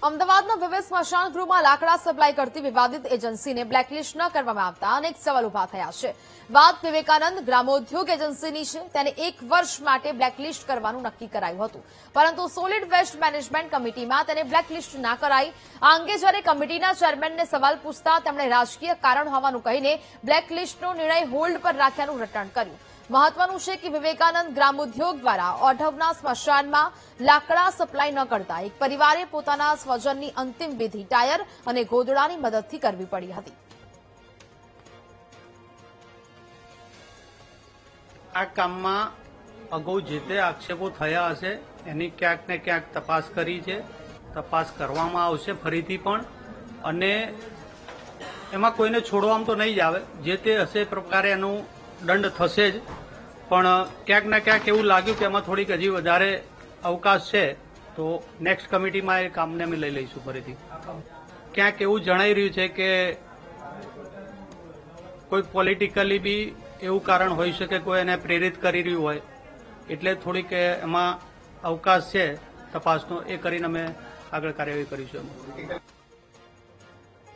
અમદાવાદના વિવિધ સ્મશાન ગૃહમાં લાકડા સપ્લાય કરતી વિવાદિત એજન્સીને બ્લેકલિસ્ટ ન કરવામાં આવતા અનેક સવાલ ઉભા થયા છે. વાત વિવેકાનંદ ગ્રામોદ્યોગ એજન્સીની છે. તેને 1 વર્ષ માટે બ્લેકલિસ્ટ કરવાનું નક્કી કરાયું હતું, પરંતુ સોલિડ વેસ્ટ મેનેજમેન્ટ કમિટીમાં તેને બ્લેકલિસ્ટ ના કરાઈ. આ અંગે જ્યારે કમિટીના ચેરમેનને સવાલ પૂછતા તેમણે રાજકીય કારણ હોવાનું કહીને બ્લેકલિસ્ટનો નિર્ણય હોલ્ડ પર રાખ્યાનું રટણ કર્યું. મહત્વનું છે કે વિવેકાનંદ ગ્રામોદ્યોગ દ્વારા ઓઢવના સ્મશાનમાં લાકડા સપ્લાય ન કરતા એક પરિવારે પોતાના સ્વજનની અંતિમ વિધિ ટાયર અને ગોદડાની મદદથી કરવી પડી હતી. આ કામમાં અગાઉ જે તે આક્ષેપો થયા હશે એની ક્યાંક ને ક્યાંક તપાસ કરી છે, તપાસ કરવામાં આવશે ફરીથી પણ, અને એમાં કોઈને છોડવામાં તો નહીં જ આવે. જે તે હશે એ પ્રકારે એનું દંડ થશે જ. પણ ક્યાંક ને ક્યાંક એવું લાગ્યું કે એમાં થોડીક હજી વધારે અવકાશ છે, તો નેક્સ્ટ કમિટીમાં એ કામને અમે લઈ લઈશું ફરીથી. ક્યાંક એવું જણાઈ રહ્યું છે કે કોઈ પોલિટિકલી બી એવું કારણ હોઈ શકે, કોઈ એને પ્રેરિત કરી રહ્યું હોય, એટલે થોડીક એમાં અવકાશ છે તપાસનો, એ કરીને અમે આગળ કાર્યવાહી કરીશું.